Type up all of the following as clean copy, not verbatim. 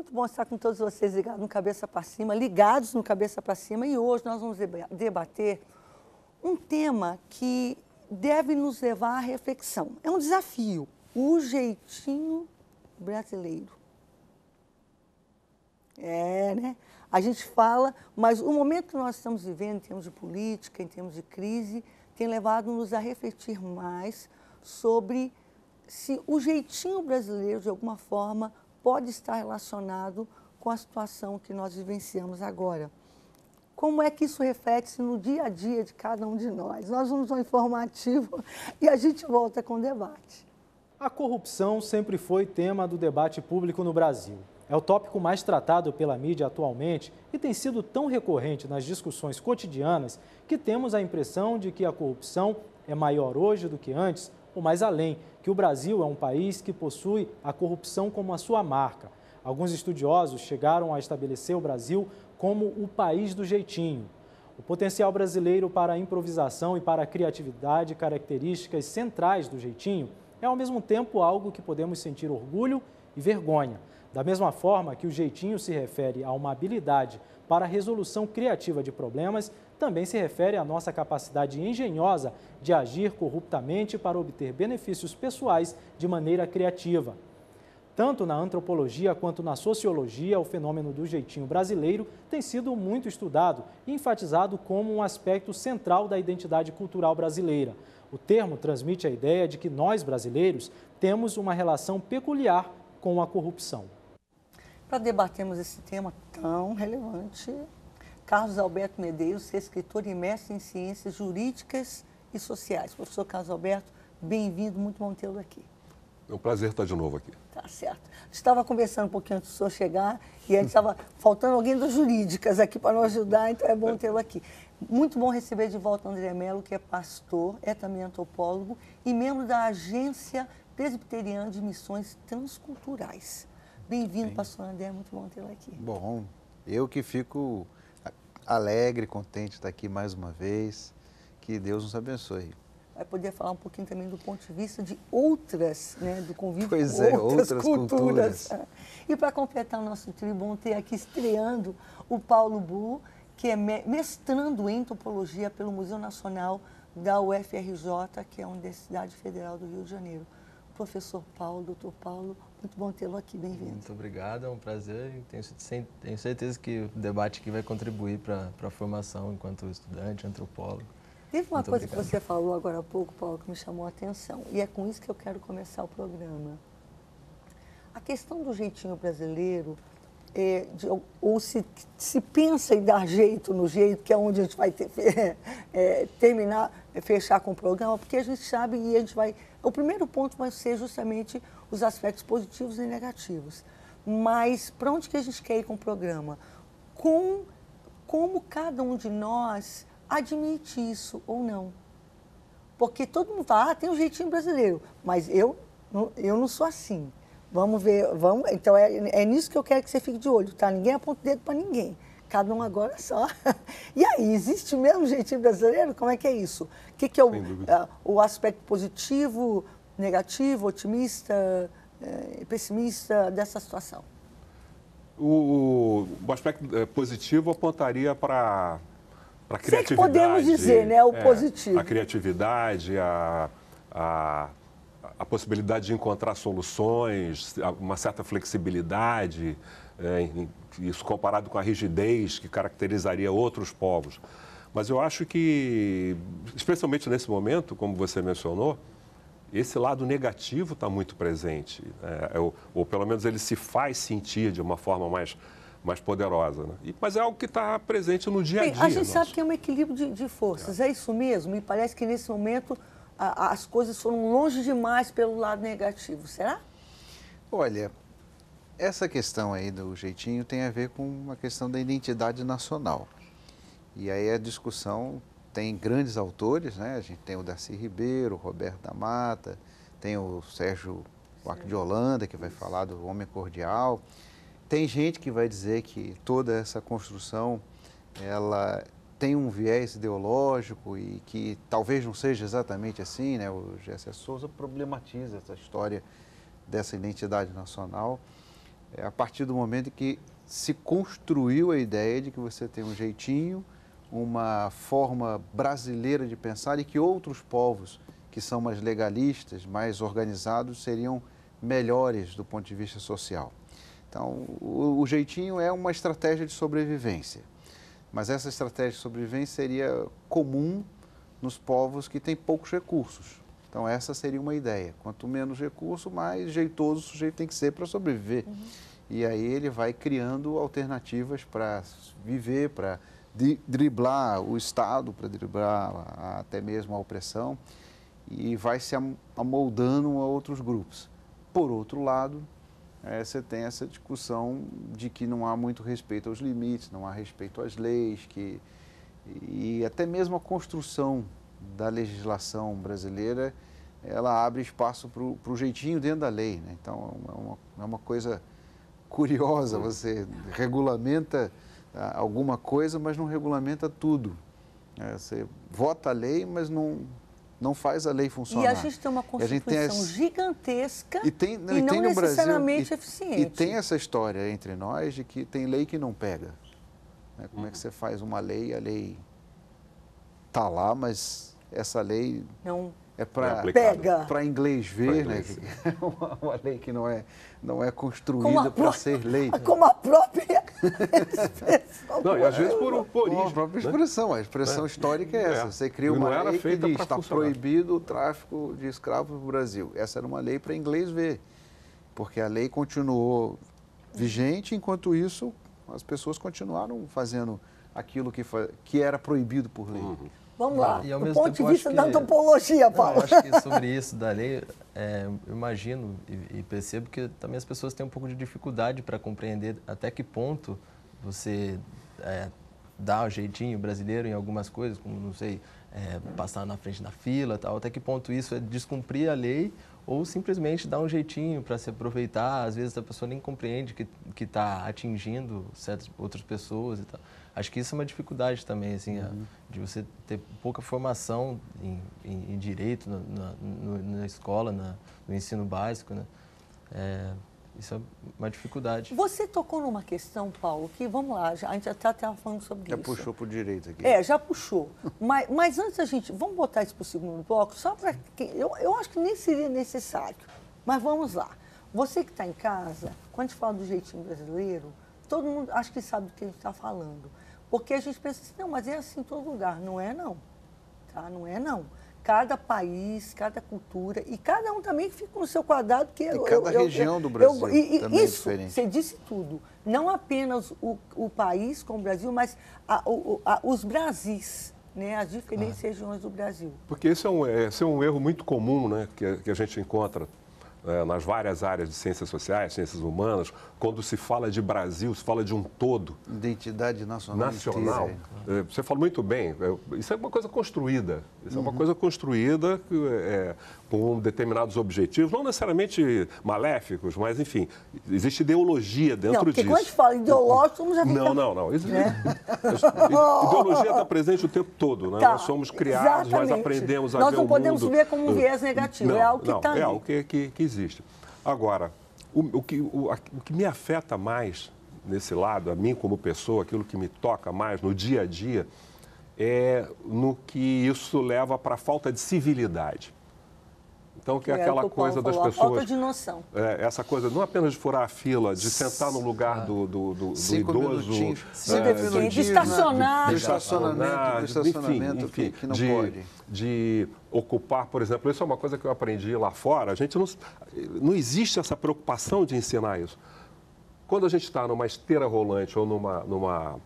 muito bom estar com todos vocês ligados no Cabeça para Cima, e hoje nós vamos debater um tema que deve nos levar à reflexão. É um desafio, o jeitinho brasileiro. Né? A gente fala, mas o momento que nós estamos vivendo, em termos de política, em termos de crise, tem levado-nos a refletir mais sobre se o jeitinho brasileiro, de alguma forma, pode estar relacionado com a situação que nós vivenciamos agora. Como é que isso reflete-se no dia a dia de cada um de nós? Nós vamos ao informativo e a gente volta com o debate. A corrupção sempre foi tema do debate público no Brasil. É o tópico mais tratado pela mídia atualmente e tem sido tão recorrente nas discussões cotidianas que temos a impressão de que a corrupção é maior hoje do que antes, ou mais além, que o Brasil é um país que possui a corrupção como a sua marca. Alguns estudiosos chegaram a estabelecer o Brasil como o país do jeitinho. O potencial brasileiro para a improvisação e para a criatividade, características centrais do jeitinho, é ao mesmo tempo algo que podemos sentir orgulho e vergonha. Da mesma forma que o jeitinho se refere a uma habilidade para a resolução criativa de problemas, também se refere à nossa capacidade engenhosa de agir corruptamente para obter benefícios pessoais de maneira criativa. Tanto na antropologia quanto na sociologia, o fenômeno do jeitinho brasileiro tem sido muito estudado e enfatizado como um aspecto central da identidade cultural brasileira. O termo transmite a ideia de que nós, brasileiros, temos uma relação peculiar com a corrupção. Para debatermos esse tema tão relevante, Carlos Alberto Medeiros, escritor e mestre em ciências jurídicas e sociais. Professor Carlos Alberto, bem-vindo, muito bom tê-lo aqui. É um prazer estar de novo aqui. Tá certo. Estava conversando um pouquinho antes do senhor chegar e a gente estava faltando alguém das jurídicas aqui para nos ajudar, então é bom tê-lo aqui. Muito bom receber de volta o André Mello, que é pastor, é também antropólogo e membro da Agência Presbiteriana de Missões Transculturais. Bem-vindo, pastor André, muito bom tê-lo aqui. Bom, eu que fico alegre, contente de estar aqui mais uma vez. Que Deus nos abençoe. Vai poder falar um pouquinho também do ponto de vista de outras, né, do convívio pois com outras culturas. E para completar o nosso trio, bom ter aqui estreando o Paulo Bu, que é mestrando em antropologia pelo Museu Nacional da UFRJ, que é a Universidade Federal do Rio de Janeiro. Professor Paulo, doutor Paulo, muito bom tê-lo aqui, bem-vindo. Muito obrigado, é um prazer e tenho certeza que o debate aqui vai contribuir para a formação enquanto estudante, antropólogo. Teve uma coisa que você falou agora há pouco, Paulo, que me chamou a atenção, e é com isso que eu quero começar o programa. A questão do jeitinho brasileiro, ou se pensa em dar jeito no jeito, que é onde a gente vai fechar com o programa, porque a gente sabe e a gente vai... O primeiro ponto vai ser justamente os aspectos positivos e negativos. Mas para onde que a gente quer ir com o programa? Como cada um de nós admite isso ou não. Porque todo mundo fala, tem um jeitinho brasileiro, mas eu não sou assim. Vamos ver, então é nisso que eu quero que você fique de olho, tá? Ninguém aponta o dedo para ninguém. Cada um agora só. E aí, existe mesmo jeitinho brasileiro? Como é que é isso? O que é o aspecto positivo, negativo, otimista, pessimista dessa situação? O aspecto positivo apontaria para a criatividade. Sei que podemos dizer, né? O positivo. A criatividade, a possibilidade de encontrar soluções, uma certa flexibilidade, isso comparado com a rigidez que caracterizaria outros povos. Mas eu acho que, especialmente nesse momento, como você mencionou, esse lado negativo está muito presente, ou pelo menos ele se faz sentir de uma forma mais poderosa. Né? Mas é algo que está presente no dia a dia. A gente sabe que é um equilíbrio de forças, é isso mesmo? E parece que nesse momento as coisas foram longe demais pelo lado negativo, será? Olha, essa questão aí do jeitinho tem a ver com a questão da identidade nacional. E aí a discussão tem grandes autores, né? A gente tem o Darcy Ribeiro, o Roberto da Mata, tem o Sérgio Buarque de Holanda, que vai falar do homem cordial. Tem gente que vai dizer que toda essa construção, ela tem um viés ideológico e que talvez não seja exatamente assim, né? O Gessé Souza problematiza essa história dessa identidade nacional. é a partir do momento em que se construiu a ideia de que você tem um jeitinho, uma forma brasileira de pensar e que outros povos que são mais legalistas, mais organizados, seriam melhores do ponto de vista social. Então, o jeitinho é uma estratégia de sobrevivência, mas essa estratégia de sobrevivência seria comum nos povos que têm poucos recursos. Então, essa seria uma ideia. Quanto menos recurso, mais jeitoso o sujeito tem que ser para sobreviver. E aí ele vai criando alternativas para viver, para driblar o Estado, para driblar até mesmo a opressão, e vai se amoldando a outros grupos. Por outro lado, você tem essa discussão de que não há muito respeito aos limites, não há respeito às leis, e até mesmo a construção da legislação brasileira, ela abre espaço para o jeitinho dentro da lei, né? Então, é uma coisa curiosa, você regulamenta alguma coisa, mas não regulamenta tudo. Você vota a lei, mas não faz a lei funcionar. E a gente tem uma Constituição gigantesca e não necessariamente eficiente. E tem essa história entre nós de que tem lei que não pega. Né? Como é que você faz uma lei, a lei está lá, mas essa lei não é para inglês ver, né? Uma lei que não é construída para ser lei. Como a própria expressão. Não, e às vezes por origem. A própria expressão, a expressão histórica é essa. Você cria uma lei que diz, está proibido o tráfico de escravos no Brasil. Essa era uma lei para inglês ver, porque a lei continuou vigente, enquanto isso as pessoas continuaram fazendo aquilo que era proibido por lei. Vamos lá, do ponto de vista da antropologia, Paulo. Eu acho que sobre isso da lei, eu imagino e percebo que também as pessoas têm um pouco de dificuldade para compreender até que ponto você dá o jeitinho brasileiro em algumas coisas, como, não sei, passar na frente da fila, tal, até que ponto isso é descumprir a lei ou simplesmente dar um jeitinho para se aproveitar. Às vezes a pessoa nem compreende que está atingindo certas outras pessoas e tal. Acho que isso é uma dificuldade também, assim, de você ter pouca formação em direito na escola, no ensino básico, né? Isso é uma dificuldade. Você tocou numa questão, Paulo, que, vamos lá, a gente já estava falando sobre isso. Já puxou para o direito aqui. Já puxou. Mas antes vamos botar isso para o segundo bloco, só para quem... Eu acho que nem seria necessário, mas vamos lá. Você que está em casa, quando a gente fala do jeitinho brasileiro, todo mundo acho que sabe do que a gente está falando. Porque a gente pensa assim, não, mas é assim em todo lugar. Não é, não. Tá? Não é, não. Cada país, cada cultura, e cada um também fica no seu quadrado. Cada região do Brasil também isso, é diferente. Você disse tudo. Não apenas o país como o Brasil, mas os Brasis, né? As diferentes regiões do Brasil. Porque esse é um erro muito comum, né? Que a gente encontra nas várias áreas de ciências sociais, ciências humanas. Quando se fala de Brasil, se fala de um todo. Identidade nacional. Você falou muito bem. Isso é uma coisa construída. Isso é uma coisa construída com determinados objetivos, não necessariamente maléficos, mas, enfim, existe ideologia dentro porque disso. Quando a gente fala ideológico, vamos já ficar... Não. Ideologia está presente o tempo todo, né? Nós somos criados, nós aprendemos a ver o mundo. Nós não podemos ver como um viés negativo, é algo que está ali. É algo que existe. Agora, o que me afeta mais nesse lado, a mim como pessoa, aquilo que me toca mais no dia a dia, é no que isso leva para a falta de civilidade. Então, que é aquela coisa das pessoas... falta de noção. Essa coisa, não apenas de furar a fila, de sentar no lugar do idoso... De estacionar. De estacionamento, enfim, que não pode. De ocupar, por exemplo, isso é uma coisa que eu aprendi lá fora. A gente não existe essa preocupação de ensinar isso. Quando a gente está numa esteira rolante ou numa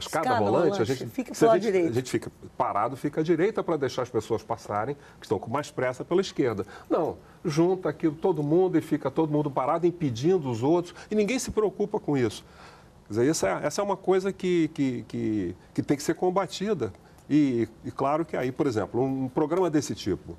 escada rolante, a gente fica parado, fica à direita para deixar as pessoas passarem, que estão com mais pressa, pela esquerda. Não, junta aqui todo mundo e fica todo mundo parado, impedindo os outros, e ninguém se preocupa com isso. Quer dizer, essa é uma coisa que tem que ser combatida. E claro que aí, por exemplo, um programa desse tipo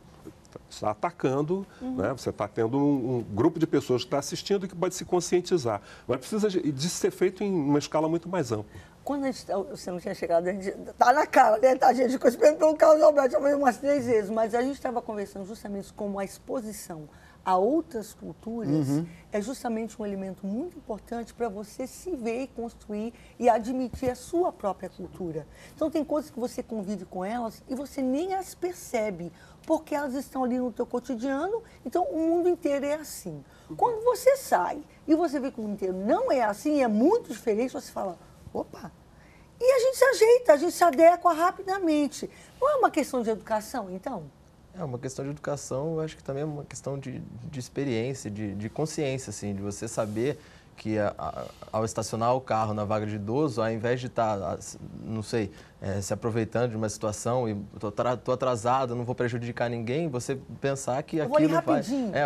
está atacando, né? Você está tendo um grupo de pessoas que está assistindo e que pode se conscientizar. Mas precisa de ser feito em uma escala muito mais ampla. Quando você não tinha chegado, a gente está na cara, né? A gente ficou esperando pelo Carlos Alberto umas 3 vezes, mas a gente estava conversando justamente como a exposição a outras culturas é justamente um elemento muito importante para você se ver e construir e admitir a sua própria cultura. Então, tem coisas que você convive com elas e você nem as percebe, porque elas estão ali no teu cotidiano, então o mundo inteiro é assim. Quando você sai e você vê que o mundo inteiro não é assim, é muito diferente, você fala, opa, e a gente se ajeita, a gente se adequa rapidamente. Não é uma questão de educação, então? É uma questão de educação, eu acho que também é uma questão de experiência, de consciência, assim, de você saber que ao estacionar o carro na vaga de idoso, ao invés de estar, não sei, se aproveitando de uma situação e estou atrasado, não vou prejudicar ninguém, você pensar que aquilo vai...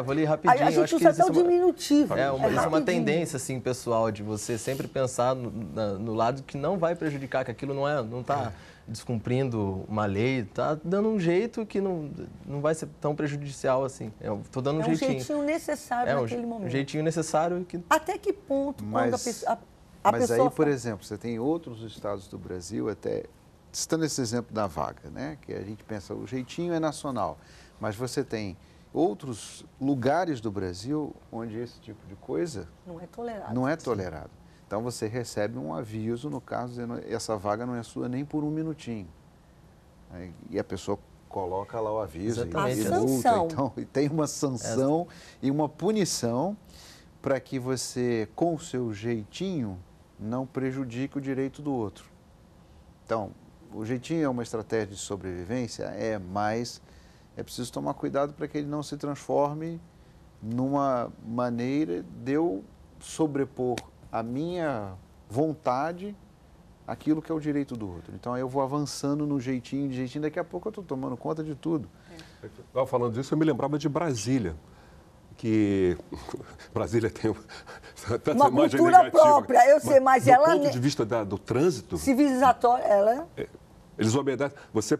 vou ali rapidinho. A gente usa até o diminutivo. Isso é uma tendência, assim, pessoal, de você sempre pensar no lado que não vai prejudicar, que aquilo não está descumprindo uma lei, está dando um jeito que não vai ser tão prejudicial assim. Eu estou dando um jeitinho. É um jeitinho necessário naquele momento. Um jeitinho necessário. Até que ponto, quando a pessoa... Mas aí, por exemplo, você tem outros estados do Brasil, até citando esse exemplo da vaga, né? Que a gente pensa, o jeitinho é nacional, mas você tem outros lugares do Brasil onde esse tipo de coisa não é tolerado. Não é tolerado. Então você recebe um aviso, no caso, dizendo essa vaga não é sua nem por um minutinho. E a pessoa coloca lá o aviso e multa, então, e tem uma sanção e uma punição para que você, com o seu jeitinho, não prejudique o direito do outro. Então, o jeitinho é uma estratégia de sobrevivência, mas é preciso tomar cuidado para que ele não se transforme numa maneira de eu sobrepor a minha vontade aquilo que é o direito do outro. Então, aí eu vou avançando no jeitinho, daqui a pouco eu estou tomando conta de tudo. Falando disso, eu me lembrava de Brasília, que Brasília tem uma cultura própria, eu sei, mas ela... Do ponto de vista do trânsito... Civilizatória, ela... Eles obedecem. Você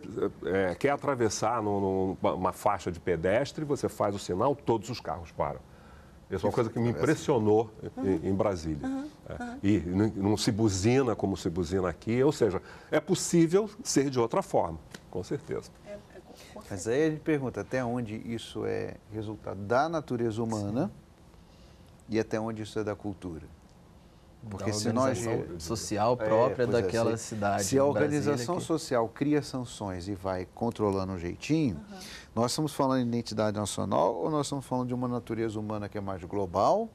quer atravessar numa faixa de pedestre, você faz o sinal, todos os carros param. Essa é uma coisa que me impressionou em Brasília. E não se buzina como se buzina aqui, ou seja, é possível ser de outra forma, com certeza. Mas aí a gente pergunta até onde isso é resultado da natureza humana e até onde isso é da cultura. Porque se nós social própria daquela cidade. Se a organização social cria sanções e vai controlando um jeitinho, nós estamos falando de identidade nacional ou nós estamos falando de uma natureza humana que é mais global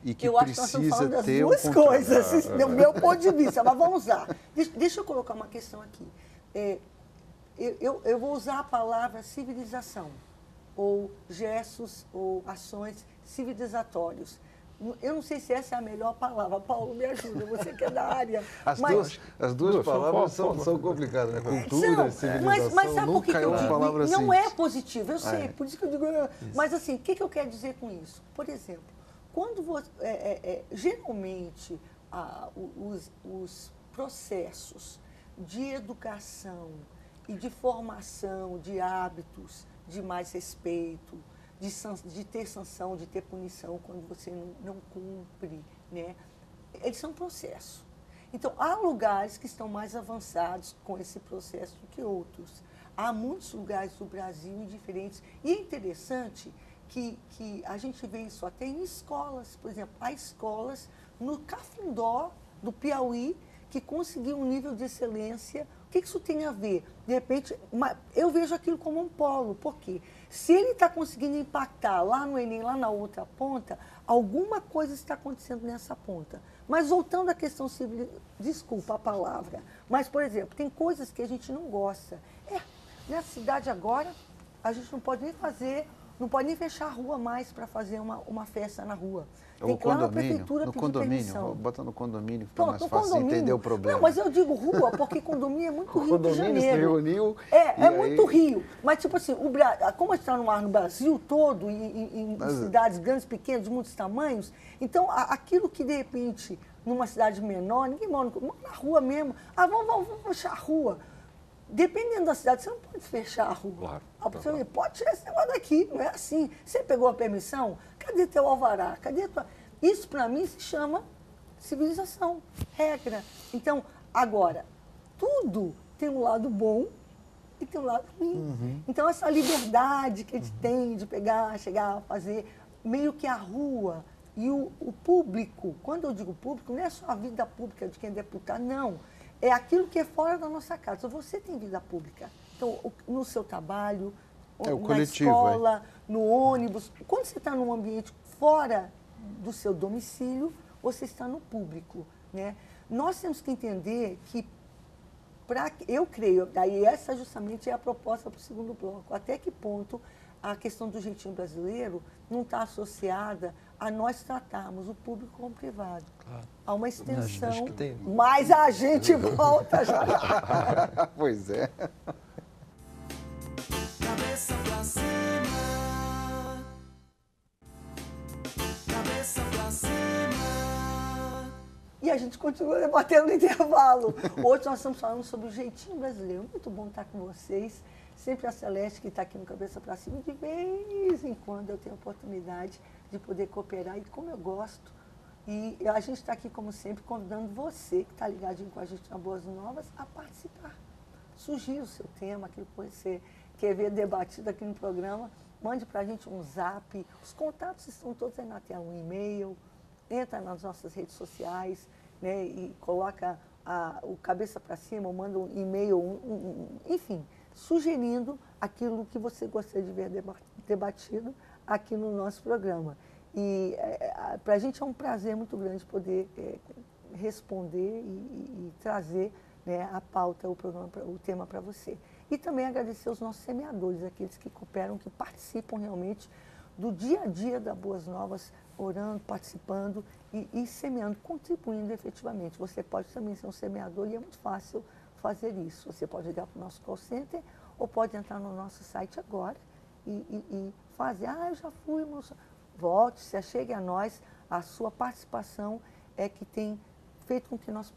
e que precisa ter duas coisas, do meu ponto de vista. Mas vamos lá. Deixa eu colocar uma questão aqui. Eu vou usar a palavra civilização, ou gestos, ou ações civilizatórios. Eu não sei se essa é a melhor palavra. Paulo, me ajuda, você que é da área. As duas palavras são complicadas, né? Cultura, civilização, mas sabe por que eu digo? Palavra não é positivo, eu sei, por isso que eu digo... Mas assim, o que eu quero dizer com isso? Por exemplo, quando você... geralmente, os processos de educação e de formação de hábitos de mais respeito, de ter sanção, de ter punição quando você não cumpre, né? Eles são um processo. Então, há lugares que estão mais avançados com esse processo do que outros. Há muitos lugares do Brasil diferentes. E é interessante que a gente vê isso até em escolas. Por exemplo, há escolas no Cafundó, do Piauí, que conseguiu um nível de excelência. O que isso tem a ver? De repente, eu vejo aquilo como um polo. Por quê? Se ele está conseguindo impactar lá no Enem, lá na outra ponta, alguma coisa está acontecendo nessa ponta. Mas voltando à questão civil, desculpa a palavra, mas, por exemplo, tem coisas que a gente não gosta. Nessa cidade agora, a gente não pode nem fazer, não pode nem fechar a rua mais para fazer uma festa na rua. Tem que ir lá na prefeitura pedir permissão. Bota no condomínio, fica mais fácil de entender o problema. Não, mas eu digo rua, porque condomínio é muito Rio de Janeiro. Se reuniu, é muito Rio. Mas, tipo assim, como a gente está no Brasil todo, em cidades grandes, pequenas, de muitos tamanhos, então, aquilo que, de repente, numa cidade menor, ninguém mora na rua mesmo. Vamos fechar a rua. Dependendo da cidade, você não pode fechar a rua. Claro, a pessoa pode tirar esse negócio daqui, não é assim. Você pegou a permissão? Cadê teu alvará? Cadê tua... Isso, para mim, se chama civilização, regra. Então, agora, tudo tem um lado bom e tem um lado ruim. Então, essa liberdade que a gente tem de pegar, chegar, fazer, meio que a rua e o público, quando eu digo público, não é só a vida pública de quem é deputado, não. É aquilo que é fora da nossa casa. Você tem vida pública. Então, no seu trabalho, o na coletivo, escola, no ônibus. Quando você está num ambiente fora do seu domicílio, você está no público, né? Nós temos que entender que, eu creio, daí essa justamente é a proposta para o segundo bloco, até que ponto a questão do jeitinho brasileiro não está associada a nós tratarmos o público como privado. Claro. Há uma extensão, Acho que tem. mas a gente volta já. Pois é. Cabeça pra cima. Cabeça pra cima. E a gente continua debatendo no intervalo. Hoje nós estamos falando sobre o jeitinho brasileiro. Muito bom estar com vocês. Sempre a Celeste, que está aqui no Cabeça para Cima. De vez em quando eu tenho a oportunidade de poder cooperar. E como eu gosto. E a gente está aqui, como sempre, convidando você, que está ligadinho com a gente na Boas Novas, a participar. Sugira o seu tema, aquilo que você quer ver debatido aqui no programa. Mande para a gente um zap. Os contatos estão todos aí na tela. Um e-mail. Entra nas nossas redes sociais, né, e coloca o Cabeça para Cima, ou manda um e-mail, enfim, sugerindo aquilo que você gostaria de ver debatido aqui no nosso programa. E para a gente é um prazer muito grande poder responder e trazer, né, a pauta, o tema para você. E também agradecer os nossos semeadores, aqueles que cooperam, que participam realmente do dia a dia da Boas Novas, orando, participando e semeando, contribuindo efetivamente. Você pode também ser um semeador e é muito fácil fazer isso. Você pode ligar para o nosso call center ou pode entrar no nosso site agora e fazer, eu já fui, moça. Volte, se achegue a nós, a sua participação é que tem feito com que nós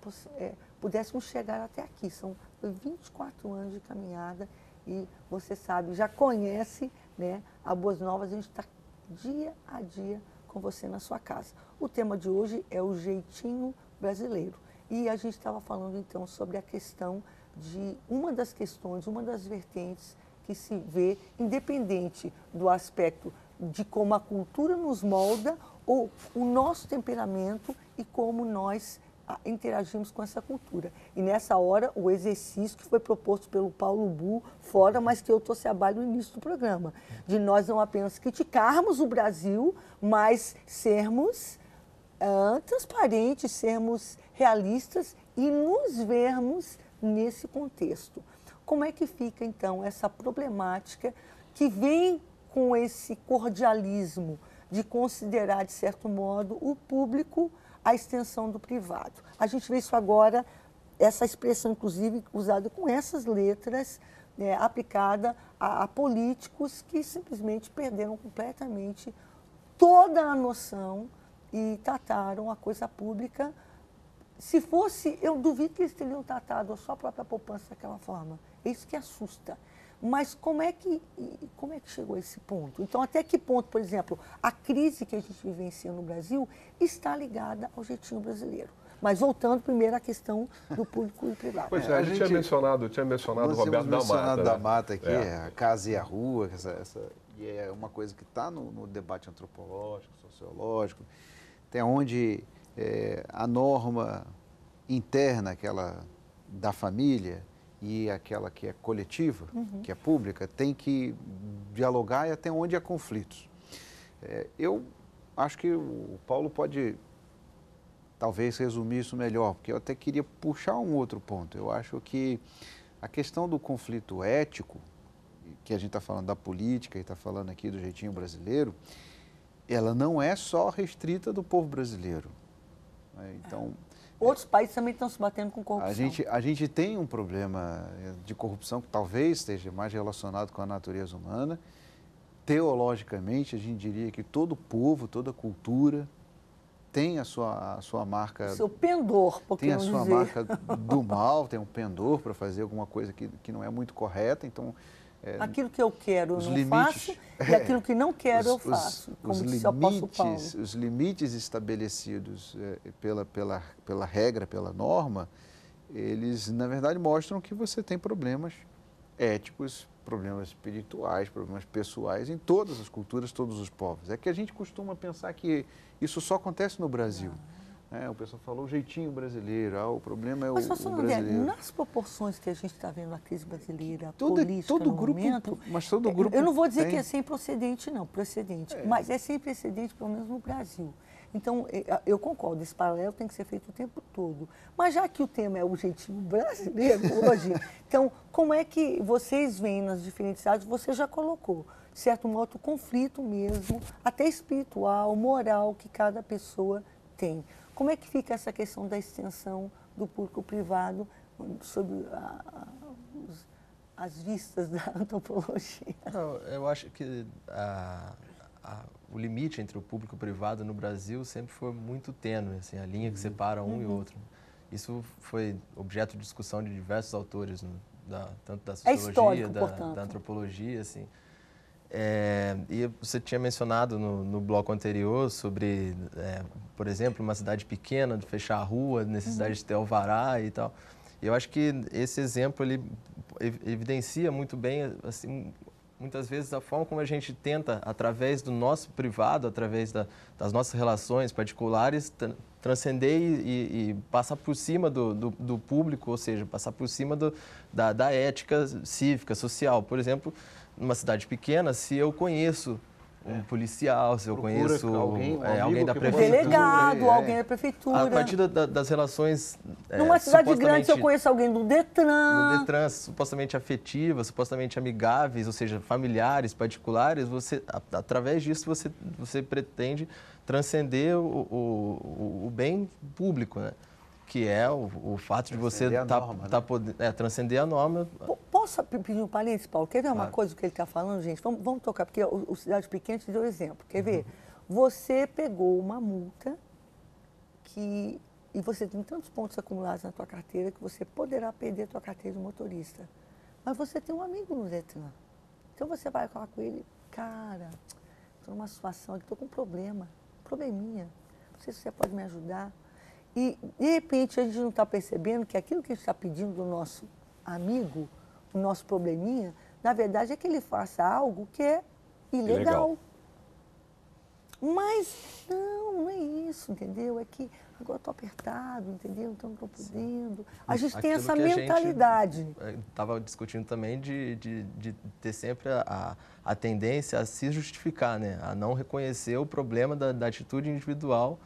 pudéssemos chegar até aqui. São 24 anos de caminhada e você sabe, já conhece, né, a Boas Novas, a gente está dia a dia com você na sua casa. O tema de hoje é o jeitinho brasileiro. E a gente estava falando então sobre a questão de uma das questões, uma das vertentes que se vê, independente do aspecto de como a cultura nos molda ou o nosso temperamento e como nós interagimos com essa cultura. E nessa hora, o exercício que foi proposto pelo Paulo Bu, fora, mas que eu trouxe a baila no início do programa, de nós não apenas criticarmos o Brasil, mas sermos transparentes, sermos realistas e nos vermos nesse contexto. Como é que fica, então, essa problemática que vem com esse cordialismo de considerar, de certo modo, o público a extensão do privado? A gente vê isso agora, essa expressão, inclusive, usada com essas letras, né, aplicada a políticos que simplesmente perderam completamente toda a noção e trataram a coisa pública. Se fosse, eu duvido que eles teriam tratado a sua própria poupança daquela forma. É isso que assusta. Mas como é que chegou a esse ponto? Então, até que ponto, por exemplo, a crise que a gente vivencia no Brasil está ligada ao jeitinho brasileiro? Mas voltando primeiro à questão do público e privado. Pois é, a gente tinha mencionado o Roberto da Mata. Da Mata aqui, a casa e a rua, e é uma coisa que está no debate antropológico, sociológico, tem onde a norma interna, aquela da família, e aquela que é coletiva, que é pública, tem que dialogar e até onde há conflitos. Eu acho que o Paulo pode, talvez, resumir isso melhor, porque eu até queria puxar um outro ponto. Eu acho que a questão do conflito ético, que a gente está falando da política e está falando aqui do jeitinho brasileiro, ela não é só restrita do povo brasileiro. Então... Outros países também estão se batendo com corrupção. A gente tem um problema de corrupção que talvez esteja mais relacionado com a natureza humana. Teologicamente, a gente diria que todo povo, toda cultura tem a sua marca... O seu pendor, por que tem a não sua dizer? marca do mal, tem um pendor para fazer alguma coisa que não é muito correta. Então, aquilo que eu quero eu não limites, faço e aquilo que não quero eu faço, como disse o apóstolo Paulo. Os limites estabelecidos pela regra, pela norma, eles, na verdade, mostram que você tem problemas éticos, problemas espirituais, problemas pessoais em todas as culturas, todos os povos. É que a gente costuma pensar que isso só acontece no Brasil. O pessoal falou o jeitinho brasileiro, o problema é o Mas, pastor André, brasileiro. nas proporções que a gente está vendo a crise brasileira, a Todo política no grupo, momento, mas todo grupo eu não vou dizer tem. que é sem precedente, não, precedente, mas é sem precedente, pelo menos no Brasil. Então, eu concordo, esse paralelo tem que ser feito o tempo todo. Mas já que o tema é o jeitinho brasileiro hoje, então, como é que vocês veem nas diferentes áreas, você já colocou, certo modo, conflito mesmo, até espiritual, moral, que cada pessoa tem. Como é que fica essa questão da extensão do público-privado sobre as vistas da antropologia? Não, eu acho que o limite entre o público e o privado no Brasil sempre foi muito tênue, assim, a linha que separa um e outro. Isso foi objeto de discussão de diversos autores, tanto da sociologia, da antropologia, assim. E você tinha mencionado no bloco anterior sobre, por exemplo, uma cidade pequena, de fechar a rua, necessidade de ter alvará e tal. E eu acho que esse exemplo ele evidencia muito bem, assim, muitas vezes a forma como a gente tenta, através do nosso privado, através das nossas relações particulares, transcender e passar por cima do público, ou seja, passar por cima da ética cívica, social. Por exemplo, numa cidade pequena, se eu conheço um policial, se eu conheço alguém da prefeitura. Delegado, alguém da prefeitura. A partir das relações... Numa cidade grande, se eu conheço alguém do Detran. No Detran, supostamente afetivas, supostamente amigáveis, ou seja, familiares, particulares, através disso você pretende transcender o bem público, né? Que é o fato de você transcender a norma. Posso pedir um parênteses, Paulo? Quer ver uma coisa que ele está falando, gente? Vamos tocar, porque o Cidade Pequena te deu exemplo. Quer ver? Você pegou uma multa e você tem tantos pontos acumulados na tua carteira que você poderá perder a tua carteira de motorista. Mas você tem um amigo no Detran. Então você vai falar com ele, cara, estou numa situação aqui, estou com um probleminha. Não sei se você pode me ajudar. E, de repente, a gente não está percebendo que aquilo que a gente está pedindo do nosso amigo, o nosso probleminha, na verdade é que ele faça algo que é ilegal. Mas, não é isso, entendeu? É que agora estou apertado, entendeu? Então não estou podendo. A gente tem essa mentalidade. Estava discutindo também de ter sempre a tendência a se justificar, né? A não reconhecer o problema da atitude individual.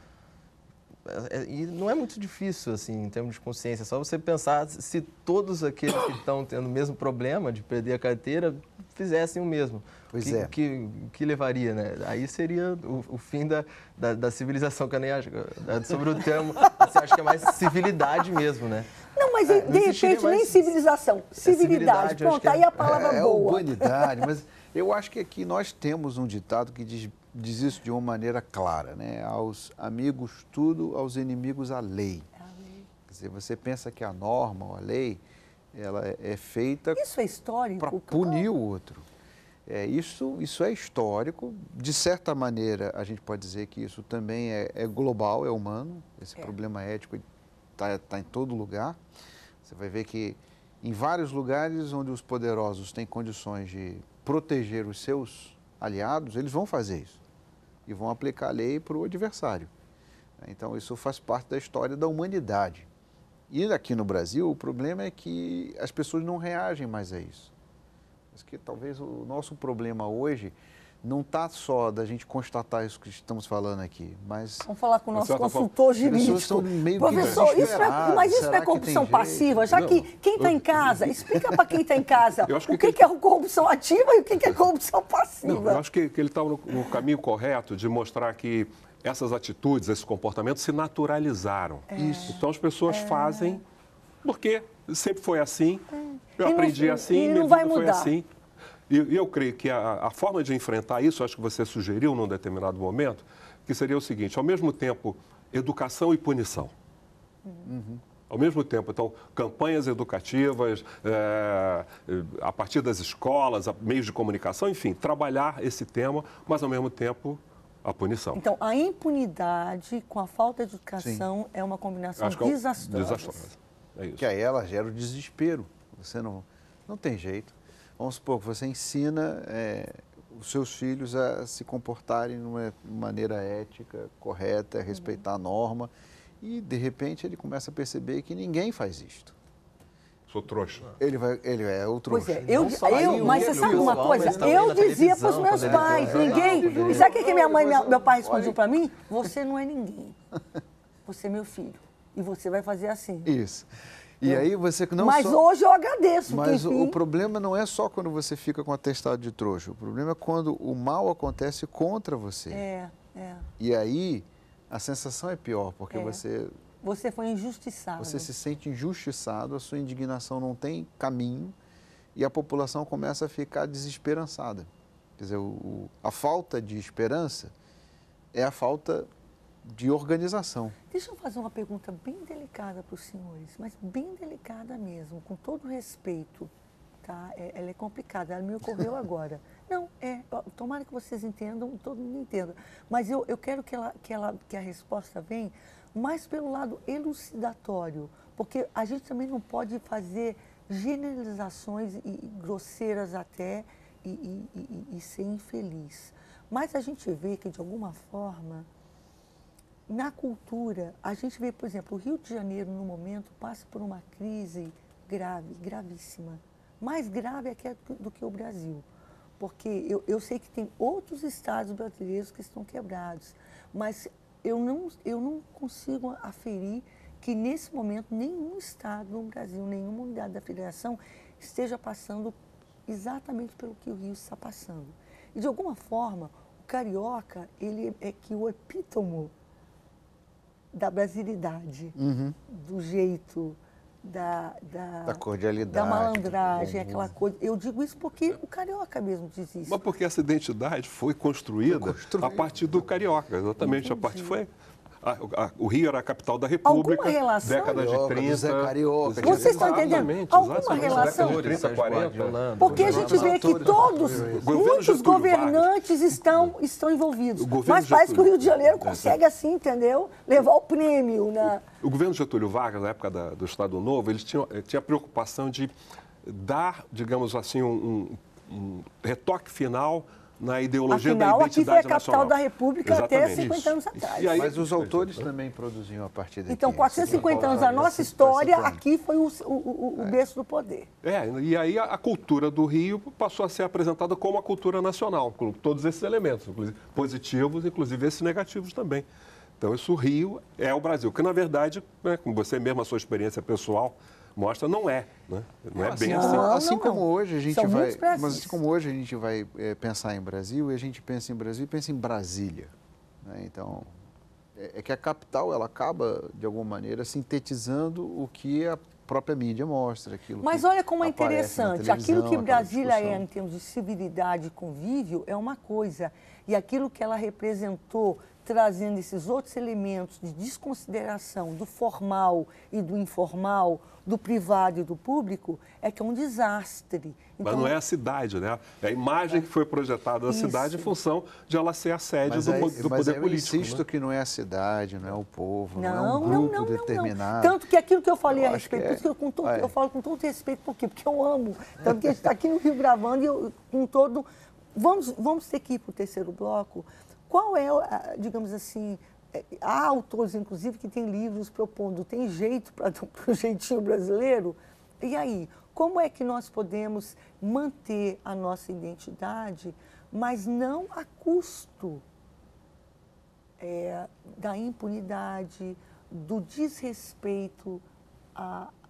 E não é muito difícil, assim, em termos de consciência. É só você pensar se todos aqueles que estão tendo o mesmo problema de perder a carteira fizessem o mesmo. Que levaria, né? Aí seria o fim da civilização, que eu nem acho. Sobre o termo, você acha que é mais civilidade mesmo, né? Não, mas de repente nem civilização. Civilidade. Pronto, aí a palavra boa. Humanidade, mas eu acho que aqui nós temos um ditado que diz isso de uma maneira clara, né? Aos amigos tudo, aos inimigos a lei. Quer dizer, você pensa que a norma ou a lei, ela é feita... Isso é histórico? Para punir o outro. Isso é histórico. De certa maneira, a gente pode dizer que isso também é global, é humano. Esse problema ético está em todo lugar. Você vai ver que em vários lugares onde os poderosos têm condições de proteger os seus aliados, eles vão fazer isso. E vão aplicar a lei para o adversário. Então, isso faz parte da história da humanidade. E aqui no Brasil, o problema é que as pessoas não reagem mais a isso. Mas que talvez o nosso problema hoje não está só da gente constatar isso que estamos falando aqui, mas... Vamos falar com o nosso consultor jurídico. Professor, mas isso não é corrupção passiva? Já que quem está em casa, explica para quem está em casa o que é corrupção ativa e o que é corrupção passiva. Não, eu acho que ele está no caminho correto de mostrar que essas atitudes, esses comportamentos se naturalizaram. Então as pessoas fazem porque sempre foi assim, eu aprendi assim, minha vida foi assim. E eu creio que a forma de enfrentar isso, acho que você sugeriu num determinado momento, que seria o seguinte, ao mesmo tempo, educação e punição. Ao mesmo tempo, então, campanhas educativas, a partir das escolas, meios de comunicação, enfim, trabalhar esse tema, mas ao mesmo tempo a punição. Então, a impunidade com a falta de educação é uma combinação desastrosa. É isso. Que aí ela gera o desespero. Você não tem jeito. Vamos supor que você ensina os seus filhos a se comportarem de uma maneira ética, correta, a respeitar a norma, e de repente ele começa a perceber que ninguém faz isto. Sou trouxa. Ele é o trouxa. Pois é, mas você no sabe uma visual, coisa? mas também Eu na dizia para os televisão, meus quando pais, ele ninguém... quando ele- E sabe o que minha mãe e meu pai Olha. respondiam para mim? Você não é ninguém. Você é meu filho. E você vai fazer assim. Isso. E aí você não Mas só... hoje eu agradeço. Mas porque, enfim, o problema não é só quando você fica com atestado de trouxa. O problema é quando o mal acontece contra você. É. E aí a sensação é pior, porque É. Você foi injustiçado. você se sente injustiçado, a sua indignação não tem caminho e a população começa a ficar desesperançada. Quer dizer, a falta de esperança é a falta de organização. Deixa eu fazer uma pergunta bem delicada para os senhores, mas bem delicada mesmo, com todo respeito, tá? Ela é complicada, ela me ocorreu agora. Não, tomara que vocês entendam, todo mundo entenda, mas eu quero que a resposta venha mais pelo lado elucidatório, porque a gente também não pode fazer generalizações e grosseiras até e ser infeliz. Mas a gente vê que, de alguma forma, na cultura, a gente vê, por exemplo, o Rio de Janeiro, no momento, passa por uma crise grave, gravíssima. Mais grave até do que o Brasil. Porque eu sei que tem outros estados brasileiros que estão quebrados, mas eu não consigo aferir que, nesse momento, nenhum estado no Brasil, nenhuma unidade da federação esteja passando exatamente pelo que o Rio está passando. E, de alguma forma, o carioca, ele é que o epítomo da brasilidade, do jeito, da cordialidade. da malandragem, aquela coisa. Eu digo isso porque o carioca mesmo diz isso. Mas porque essa identidade foi construída a partir do carioca, exatamente. A partir foi... o Rio era a capital da República, Alguma relação? década de Carioca, 30. Zé Carioca. Vocês estão entendendo? Exatamente, Alguma exatamente. relação? Década de 30, 40. Porque a gente vê que muitos Getúlio governantes estão envolvidos. O governo Mas parece que o Getúlio. Rio de Janeiro consegue, assim, entendeu? Levar o prêmio. O governo Getúlio Vargas, na época do Estado Novo, eles tinham a preocupação de dar, digamos assim, um retoque final na ideologia Afinal, da aqui foi identidade a capital nacional. da República até Exatamente. 50 anos atrás. E aí- Mas os autores também produziam a partir daqui. Então, 450 anos da nossa história, aqui foi o berço do poder. E aí a cultura do Rio passou a ser apresentada como a cultura nacional, com todos esses elementos, inclusive positivos, inclusive esses negativos também. Então, isso, o Rio é o Brasil, que na verdade, né, como você mesmo, a sua experiência pessoal mostra, não é. Né? Não é bem assim. Assim como hoje a gente São vai, muitos Brasis. mas assim como hoje a gente vai pensar em Brasil, e a gente pensa em Brasil e pensa em Brasília, né? Então, é que a capital ela acaba de alguma maneira sintetizando o que a própria mídia mostra, aquilo. Mas que olha como é aparece na interessante. Aquilo que televisão, aquela Brasília é discussão. em termos de civilidade e convívio é uma coisa. E aquilo que ela representou, trazendo esses outros elementos de desconsideração do formal e do informal, do privado e do público, é que é um desastre. Mas não é a cidade, né? É a imagem que foi projetada da cidade em função de ela ser a sede do poder eu político. insisto né? que não é a cidade, não é o povo, não, é Não, um não, grupo não, determinado. não. Tanto que aquilo que eu falei Eu a acho que respeito, por isso que é. eu falo com todo respeito, por quê? Porque eu amo. Tanto que a gente está aqui no Rio gravando e eu, com todo... Vamos ter que ir para o terceiro bloco. Qual é, digamos assim, há autores, inclusive, que têm livros propondo, tem jeito para o jeitinho brasileiro? E aí, como é que nós podemos manter a nossa identidade, mas não a custo da impunidade, do desrespeito,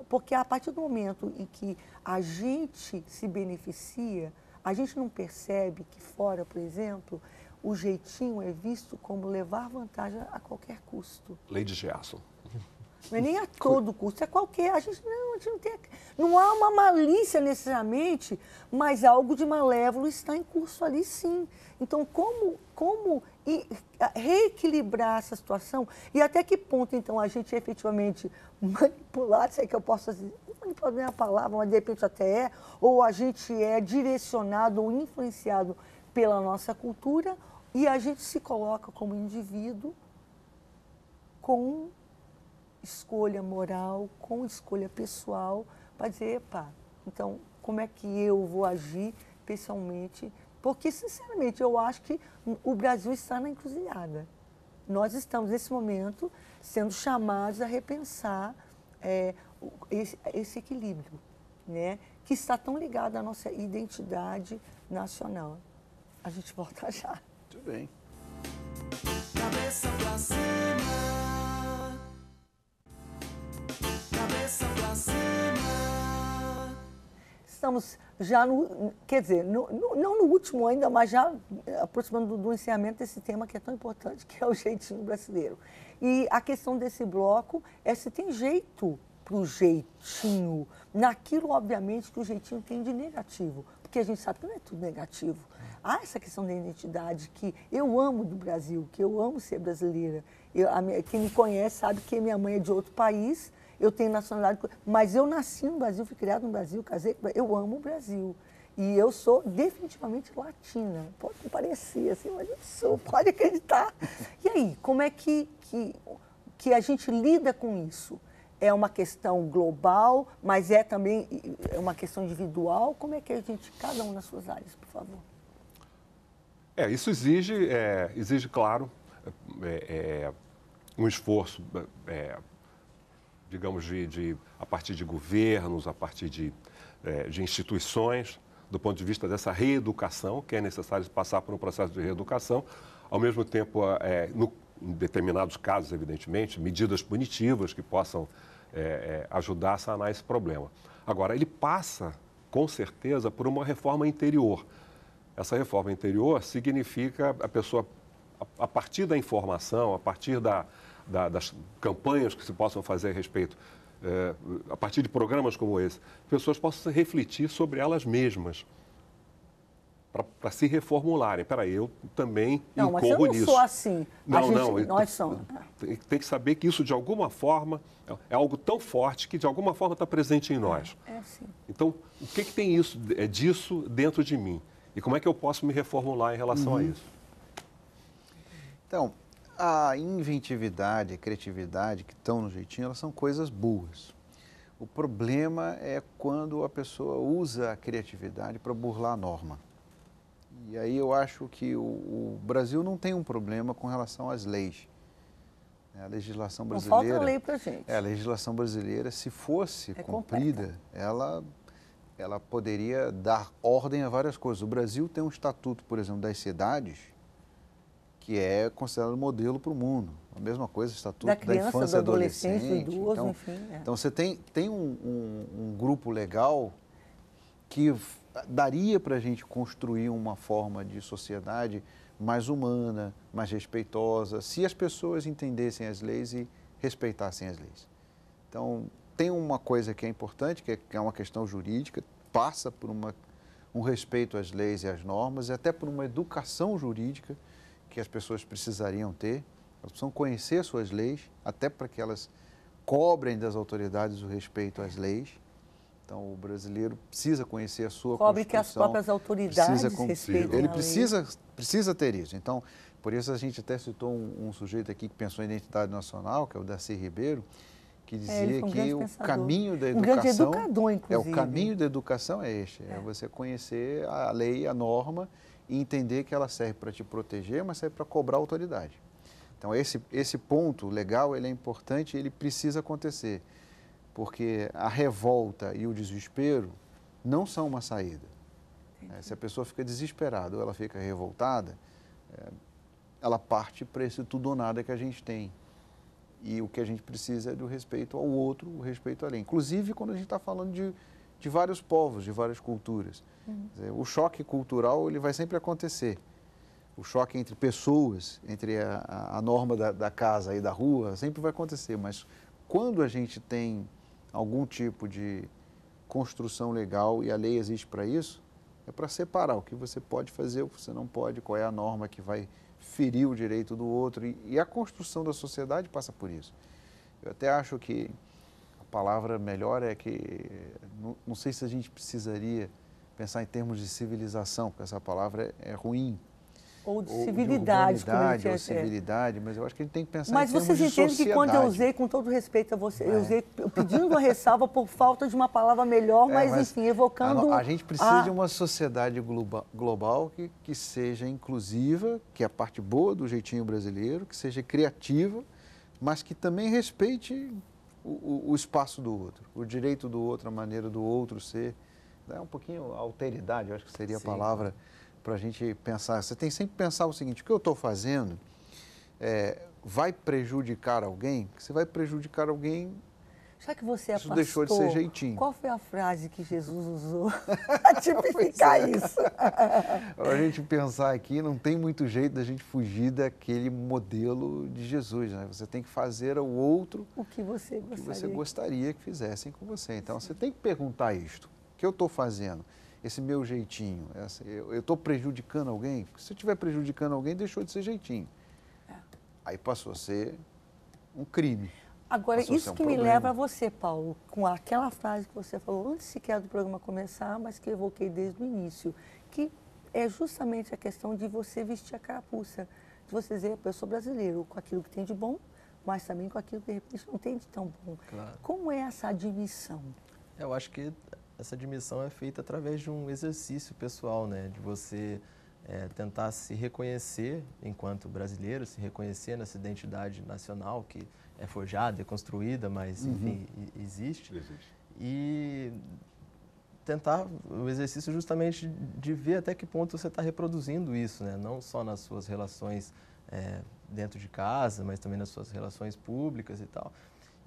porque a partir do momento em que a gente se beneficia, a gente não percebe que fora, por exemplo, o jeitinho é visto como levar vantagem a qualquer custo. Lei de Gerson. Não é nem a todo custo, é qualquer. A gente não tem. Não há uma malícia necessariamente, mas algo de malévolo está em curso ali, sim. Então, como reequilibrar essa situação e até que ponto, então, a gente efetivamente manipular, se é que eu posso dizer, manipular não é a palavra, mas de repente até é, ou a gente é direcionado ou influenciado pela nossa cultura e a gente se coloca como indivíduo com escolha moral, com escolha pessoal, para dizer, epa, então, como é que eu vou agir pessoalmente, porque, sinceramente, eu acho que o Brasil está na encruzilhada. Nós estamos, nesse momento, sendo chamados a repensar esse equilíbrio, né, que está tão ligado à nossa identidade nacional. A gente volta já. Muito bem. Cabeça pra cima. Cabeça pra cima. Estamos já no, quer dizer, não no último ainda, mas já aproximando do encerramento desse tema que é tão importante, que é o jeitinho brasileiro. E a questão desse bloco é se tem jeito para o jeitinho, naquilo, obviamente, que o jeitinho tem de negativo, porque a gente sabe que não é tudo negativo. Há essa questão da identidade que eu amo do Brasil, que eu amo ser brasileira. Quem me conhece sabe que minha mãe é de outro país, eu tenho nacionalidade, mas eu nasci no Brasil, fui criada no Brasil, casei, eu amo o Brasil. E eu sou definitivamente latina. Pode não parecer assim, mas eu sou, pode acreditar. E aí, como é que a gente lida com isso? É uma questão global, mas é também uma questão individual? Como é que a gente, cada um nas suas áreas, por favor? Isso exige, claro, um esforço, digamos, a partir de governos, a partir de instituições, do ponto de vista dessa reeducação, que é necessário passar por um processo de reeducação, ao mesmo tempo, em determinados casos, evidentemente, medidas punitivas que possam ajudar a sanar esse problema. Agora, ele passa, com certeza, por uma reforma interior. Essa reforma interior significa a pessoa, a partir da informação, a partir das campanhas que se possam fazer a respeito, a partir de programas como esse, pessoas possam refletir sobre elas mesmas, para se reformularem. Espera aí, eu também incorro nisso. Não, mas eu não sou assim. Nós somos. Tem que saber que isso, de alguma forma, é algo tão forte que, de alguma forma, está presente em nós. É assim. Então, o que tem disso dentro de mim? E como é que eu posso me reformular em relação a isso? Então, a inventividade, a criatividade que estão no jeitinho, elas são coisas boas. O problema é quando a pessoa usa a criatividade para burlar a norma. E aí eu acho que o Brasil não tem um problema com relação às leis. A legislação brasileira... Não falta lei para a gente. A legislação brasileira, se fosse cumprida, ela poderia dar ordem a várias coisas. O Brasil tem um estatuto, por exemplo, das cidades, que é considerado modelo para o mundo. A mesma coisa, o estatuto da infância e adolescente. Do idoso, enfim. Então, você tem um grupo legal que daria para a gente construir uma forma de sociedade mais humana, mais respeitosa, se as pessoas entendessem as leis e respeitassem as leis. Então, tem uma coisa que é importante, que é uma questão jurídica, passa por um respeito às leis e às normas, e até por uma educação jurídica que as pessoas precisariam ter. Elas precisam conhecer suas leis, até para que elas cobrem das autoridades o respeito às leis. Então, o brasileiro precisa conhecer a sua Constituição. Cobre que as próprias autoridades respeitem Ele precisa ter isso. Então, por isso a gente até citou um sujeito aqui que pensou em identidade nacional, que é o Darcy Ribeiro, que dizia que o caminho da educação... Um grande educador, inclusive. O caminho da educação é este, é você conhecer a lei, a norma, e entender que ela serve para te proteger, mas serve para cobrar a autoridade. Então, esse ponto legal, ele é importante e ele precisa acontecer, porque a revolta e o desespero não são uma saída. Se a pessoa fica desesperada ou ela fica revoltada, ela parte para esse tudo ou nada que a gente tem. E o que a gente precisa é do respeito ao outro, o respeito à lei. Inclusive, quando a gente está falando de vários povos, de várias culturas. O choque cultural, ele vai sempre acontecer. O choque entre pessoas, entre a norma da casa e da rua, sempre vai acontecer. Mas quando a gente tem algum tipo de construção legal e a lei existe para isso, é para separar o que você pode fazer, o que você não pode, qual é a norma que vai ferir o direito do outro. E a construção da sociedade passa por isso. Eu até acho que a palavra melhor é que, não sei se a gente precisaria pensar em termos de civilização, porque essa palavra é ruim, Ou de civilidade, como ele humanidade, tinha ou até. civilidade, mas eu acho que ele tem que pensar Mas em termos vocês de entendem que quando eu sociedade. usei, com todo respeito a você, eu usei pedindo uma ressalva por falta de uma palavra melhor, mas enfim, evocando... A gente precisa de uma sociedade global que seja inclusiva, que é a parte boa do jeitinho brasileiro, que seja criativa, mas que também respeite o espaço do outro, o direito do outro, a maneira do outro ser. É um pouquinho alteridade, eu acho que seria a palavra para a gente pensar. Você tem sempre que pensar o seguinte: o que eu estou fazendo vai prejudicar alguém? Se vai prejudicar alguém, Já que você é isso pastor, deixou de ser jeitinho. qual foi a frase que Jesus usou para tipificar isso? Para a gente pensar aqui, não tem muito jeito da gente fugir daquele modelo de Jesus, né? Você tem que fazer ao outro O que você o que gostaria? você gostaria que fizessem com você. Então, você tem que perguntar isto. O que eu estou fazendo? Esse meu jeitinho, eu estou prejudicando alguém? Porque se eu estiver prejudicando alguém, deixou de ser jeitinho. Aí passou a ser um crime. Agora, Passou a ser isso um que me problema. leva a você, Paulo, com aquela frase que você falou antes sequer do programa começar, mas que eu evoquei desde o início, que é justamente a questão de você vestir a carapuça, de você dizer, eu sou brasileiro, com aquilo que tem de bom, mas também com aquilo que de repente não tem de tão bom. Claro. Como é essa admissão? Eu acho que essa admissão é feita através de um exercício pessoal, né? De você tentar se reconhecer enquanto brasileiro, se reconhecer nessa identidade nacional que é forjada, é construída, mas, enfim, existe. E tentar o exercício justamente de ver até que ponto você está reproduzindo isso, né? Não só nas suas relações dentro de casa, mas também nas suas relações públicas e tal.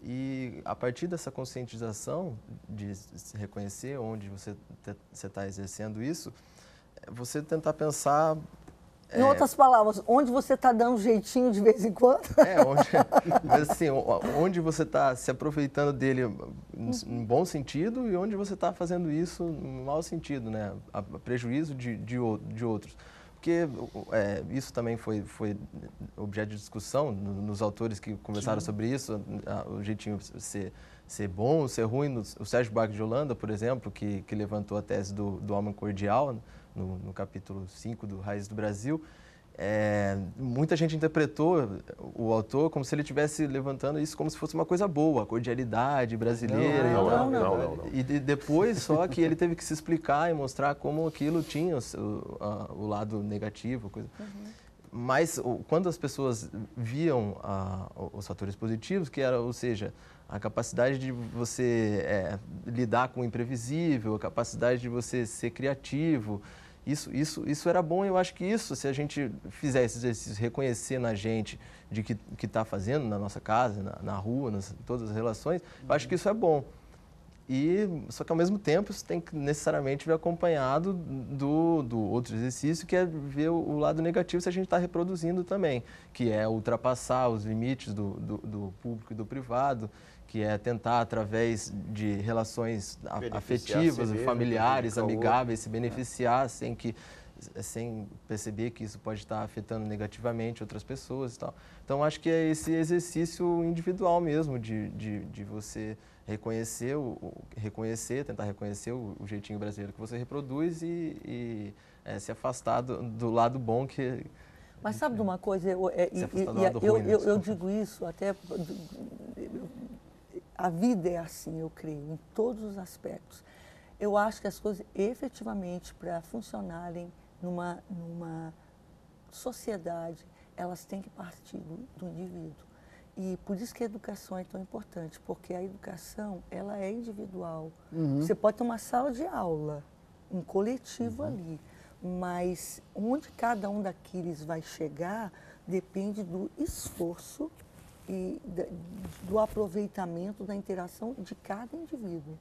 E a partir dessa conscientização de se reconhecer onde você está exercendo isso, você tentar pensar... Em outras palavras, onde você está dando um jeitinho de vez em quando? Onde você está se aproveitando dele em bom sentido e onde você está fazendo isso em mau sentido, né? A prejuízo de outros. Porque isso também foi objeto de discussão nos autores que conversaram sobre isso, o jeitinho ser bom, ser ruim. O Sérgio Buarque de Holanda, por exemplo, que levantou a tese do homem cordial, no capítulo 5 do Raiz do Brasil, muita gente interpretou o autor como se ele estivesse levantando isso como se fosse uma coisa boa, a cordialidade brasileira. Não. E depois só que ele teve que se explicar e mostrar como aquilo tinha o lado negativo. Coisa. Mas quando as pessoas viam os fatores positivos, que era, ou seja, a capacidade de você lidar com o imprevisível, a capacidade de você ser criativo, isso era bom. E eu acho que isso, se a gente fizer esse exercício, reconhecer na gente de que está fazendo na nossa casa, na rua, em todas as relações, eu acho que isso é bom. Só que ao mesmo tempo isso tem que necessariamente vir acompanhado do outro exercício, que é ver o lado negativo se a gente está reproduzindo também, que é ultrapassar os limites do público e do privado, que é tentar, através de relações afetivas, familiares, amigáveis, se beneficiar sem perceber que isso pode estar afetando negativamente outras pessoas e tal. Então, acho que é esse exercício individual mesmo, de você tentar reconhecer o jeitinho brasileiro que você reproduz e se afastar do lado bom que... Mas sabe de uma coisa, eu digo isso até... A vida é assim, eu creio, em todos os aspectos. Eu acho que as coisas, efetivamente, para funcionarem numa sociedade, elas têm que partir do indivíduo. E por isso que a educação é tão importante, porque a educação, ela é individual. Você pode ter uma sala de aula, um coletivo ali, mas onde cada um daqueles vai chegar depende do esforço e do aproveitamento da interação de cada indivíduo.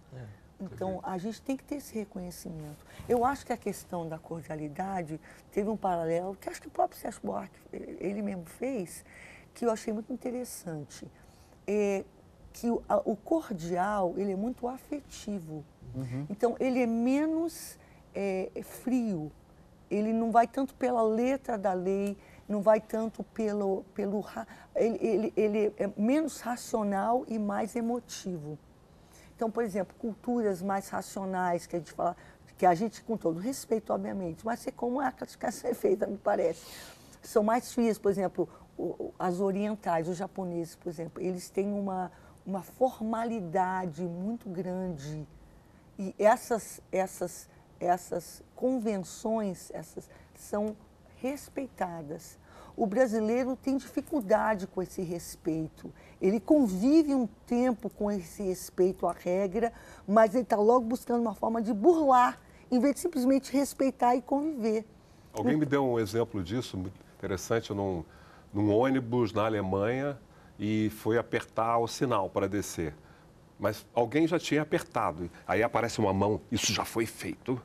Então, a gente tem que ter esse reconhecimento. Eu acho que a questão da cordialidade teve um paralelo, que acho que o próprio Sérgio Buarque, ele mesmo fez, que eu achei muito interessante. Que o cordial, ele é muito afetivo. Então, ele é menos frio. Ele não vai tanto pela letra da lei, não vai tanto ele é menos racional e mais emotivo. Então, por exemplo, culturas mais racionais, que a gente fala, que a gente, com todo respeito, obviamente, mas é como a classificação é feita, me parece. São mais frias, por exemplo, as orientais, os japoneses, por exemplo, eles têm uma formalidade muito grande. E essas convenções são respeitadas. O brasileiro tem dificuldade com esse respeito. Ele convive um tempo com esse respeito à regra, mas ele está logo buscando uma forma de burlar, em vez de simplesmente respeitar e conviver. Alguém me deu um exemplo disso, muito interessante, num ônibus na Alemanha e foi apertar o sinal para descer. Mas alguém já tinha apertado. Aí aparece uma mão, isso já foi feito.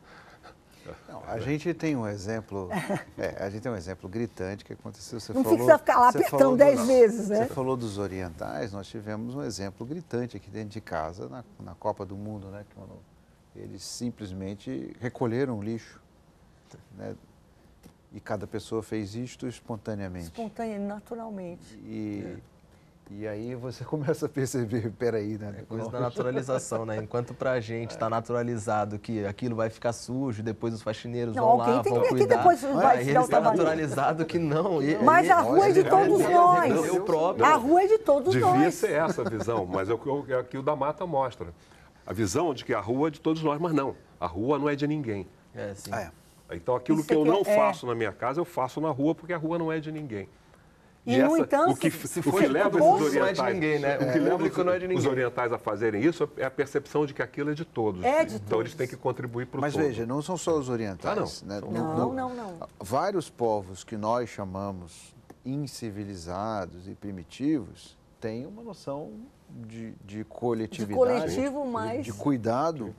Não, a gente tem um exemplo, gritante que aconteceu. Você Não falou, precisa ficar lá você apertando falou 10 vezes, né? Você falou dos orientais, nós tivemos um exemplo gritante aqui dentro de casa, na Copa do Mundo, né? Quando eles simplesmente recolheram o lixo, né? E cada pessoa fez isto espontaneamente. Naturalmente. E aí você começa a perceber, peraí, né? É coisa da naturalização, né? Enquanto pra gente está naturalizado que aquilo vai ficar sujo, depois os faxineiros vão lá, vão cuidar. Depois vai aí tirar o está trabalho. naturalizado que não. Mas a rua é de todos nós. Eu próprio. A rua é de todos nós. Devia ser essa a visão, mas é o que o da Mata mostra. A visão de que a rua é de todos nós, mas não. A rua não é de ninguém. É, sim. Então, aquilo Isso que eu aqui não faço na minha casa, eu faço na rua, porque a rua não é de ninguém. E, no entanto, o que de leva todo esses mundo, não é orientais, de ninguém, né? o que O leva público não é de ninguém. os orientais a fazerem isso é a percepção de que aquilo é de todos. É de então, todos. eles têm que contribuir para o todo. Mas veja, não são só os orientais. Ah, não. Não. Vários povos que nós chamamos incivilizados e primitivos têm uma noção de coletividade, de coletivo, mas... de cuidado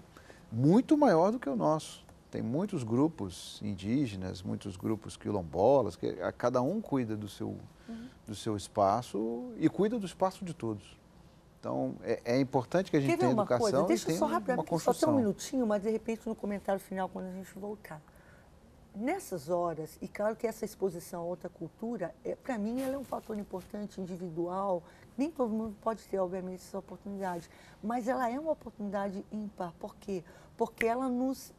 muito maior do que o nosso. Tem muitos grupos indígenas, muitos grupos quilombolas, que cada um cuida do seu espaço e cuida do espaço de todos. Então, é importante que a gente tenha educação e tenha uma construção. Só tem um minutinho, mas de repente no comentário final, quando a gente voltar. Nessas horas, e claro que essa exposição a outra cultura, para mim, ela é um fator importante, individual. Nem todo mundo pode ter, obviamente, essa oportunidade. Mas ela é uma oportunidade ímpar. Por quê? Porque ela nos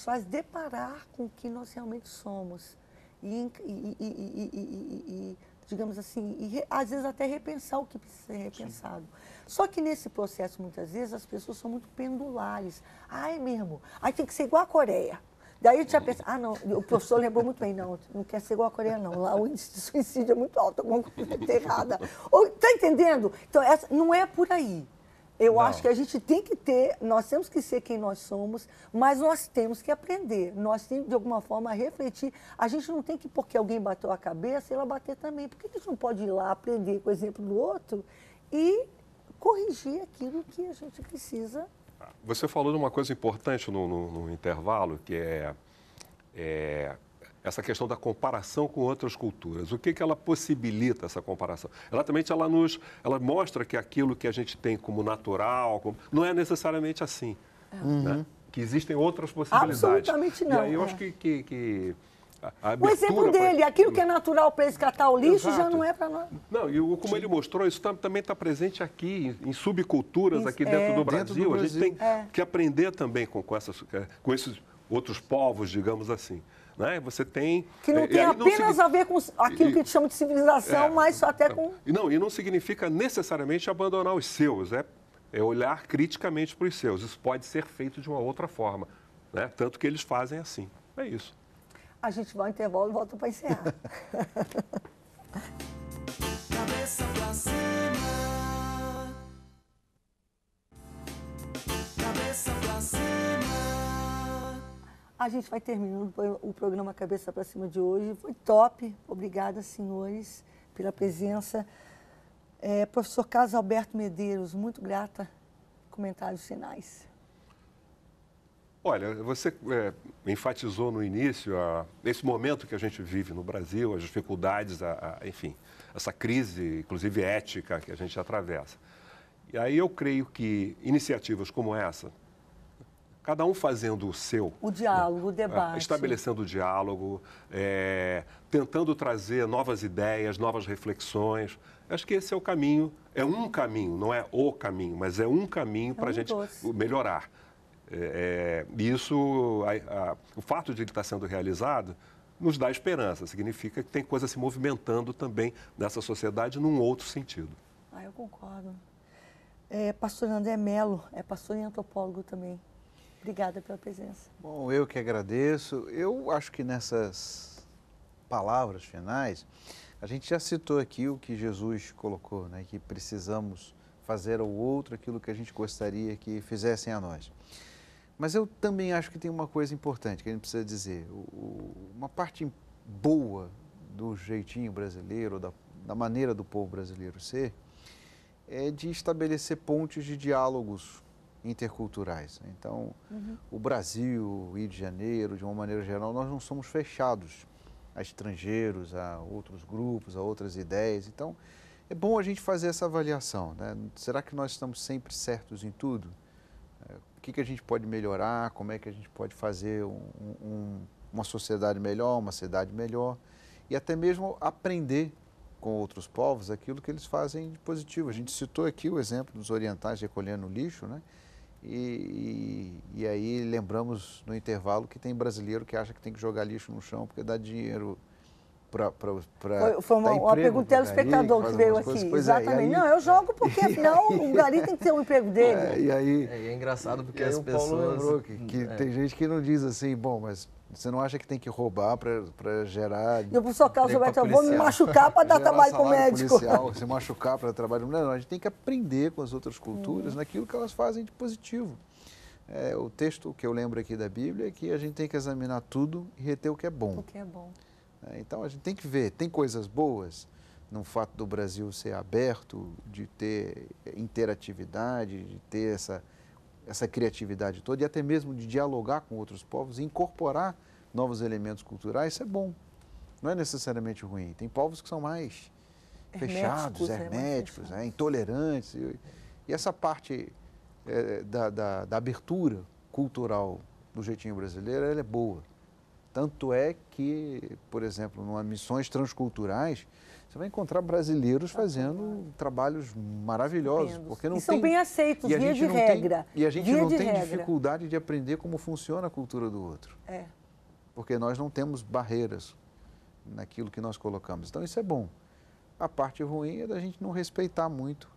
faz deparar com o que nós realmente somos. Digamos assim, às vezes até repensar o que precisa ser repensado. Sim. Só que nesse processo, muitas vezes, as pessoas são muito pendulares. É mesmo, aí tem que ser igual a Coreia. Daí a gente já pensa, não, o professor lembrou muito bem, não quer ser igual a Coreia, não. Lá o índice de suicídio é muito alto, alguma coisa está errada. Está entendendo? Então, não é por aí. Eu acho que a gente tem que nós temos que ser quem nós somos, mas nós temos que aprender, nós temos de alguma forma refletir. A gente não tem que, porque alguém bateu a cabeça, ela bater também. Por que a gente não pode ir lá aprender com o exemplo do outro e corrigir aquilo que a gente precisa? Você falou de uma coisa importante no intervalo, que é essa questão da comparação com outras culturas. O que ela possibilita, essa comparação? Exatamente, ela mostra que aquilo que a gente tem como natural não é necessariamente assim. Né? Que existem outras possibilidades. Absolutamente não. E aí eu acho que o exemplo dele, aquilo que é natural para eles catar o lixo, já não é para nós. Não, e como ele mostrou, isso também está presente aqui, em subculturas aqui dentro do Brasil. A gente tem que aprender também com esses outros povos, digamos assim. Né? Você tem... Que não tem apenas a ver com aquilo que a gente chama de civilização, mas até com... E não significa necessariamente abandonar os seus, é olhar criticamente para os seus. Isso pode ser feito de uma outra forma, né? Tanto que eles fazem assim. É isso. A gente vai ao intervalo e volta para encerrar. Cabeça pra cima. Cabeça pra cima. A gente vai terminando o programa Cabeça para Cima de hoje. Foi top. Obrigada, senhores, pela presença. Professor Carlos Alberto Medeiros, muito grata. Comentários finais. Olha, você enfatizou no início esse momento que a gente vive no Brasil, as dificuldades, enfim, essa crise, inclusive ética, que a gente atravessa. E aí eu creio que iniciativas como essa, cada um fazendo o seu... O diálogo, o debate. Estabelecendo o diálogo, tentando trazer novas ideias, novas reflexões. Acho que esse é o caminho, é um caminho, não é o caminho, mas é um caminho para a gente melhorar. Isso, o fato de ele estar sendo realizado nos dá esperança, significa que tem coisa se movimentando também nessa sociedade num outro sentido. Eu concordo. Pastor André Mello, é pastor e antropólogo também. Obrigada pela presença. Bom, eu que agradeço. Eu acho que nessas palavras finais, a gente já citou aqui o que Jesus colocou, né? Que precisamos fazer ao outro aquilo que a gente gostaria que fizessem a nós. Mas eu também acho que tem uma coisa importante que a gente precisa dizer. Uma parte boa do jeitinho brasileiro, da maneira do povo brasileiro ser, é de estabelecer pontes de diálogos interculturais. Então, o Brasil, o Rio de Janeiro, de uma maneira geral, nós não somos fechados a estrangeiros, a outros grupos, a outras ideias. Então, é bom a gente fazer essa avaliação, né? Será que nós estamos sempre certos em tudo? O que a gente pode melhorar? Como é que a gente pode fazer uma sociedade melhor, uma cidade melhor? E até mesmo aprender com outros povos aquilo que eles fazem de positivo. A gente citou aqui o exemplo dos orientais recolhendo lixo, né? E aí lembramos no intervalo que tem brasileiro que acha que tem que jogar lixo no chão porque dá dinheiro para Foi uma pergunta do telespectador que veio aqui. Exatamente. Aí, não, eu jogo porque afinal o gari tem que ter um emprego dele. É engraçado porque as pessoas... Paulo lembrou que tem gente que não diz assim, bom, mas você não acha que tem que roubar para gerar... Eu, por sua causa, eu vou me machucar para dar trabalho para o médico. Policial, se machucar para trabalho... Não, a gente tem que aprender com as outras culturas naquilo que elas fazem de positivo. O texto que eu lembro aqui da Bíblia é que a gente tem que examinar tudo e reter o que é bom. O que é bom. Então, a gente tem que ver, tem coisas boas no fato do Brasil ser aberto, de ter interatividade, de ter essa criatividade toda e até mesmo de dialogar com outros povos e incorporar novos elementos culturais, isso é bom. Não é necessariamente ruim. Tem povos que são mais fechados, herméticos, intolerantes. E essa parte da abertura cultural do jeitinho brasileiro, ela é boa. Tanto é que, por exemplo, em missões transculturais, você vai encontrar brasileiros fazendo trabalhos maravilhosos. Porque não são bem aceitos, via de regra. E a gente não tem dificuldade de aprender como funciona a cultura do outro. Porque nós não temos barreiras naquilo que nós colocamos. Então, isso é bom. A parte ruim é da gente não respeitar muito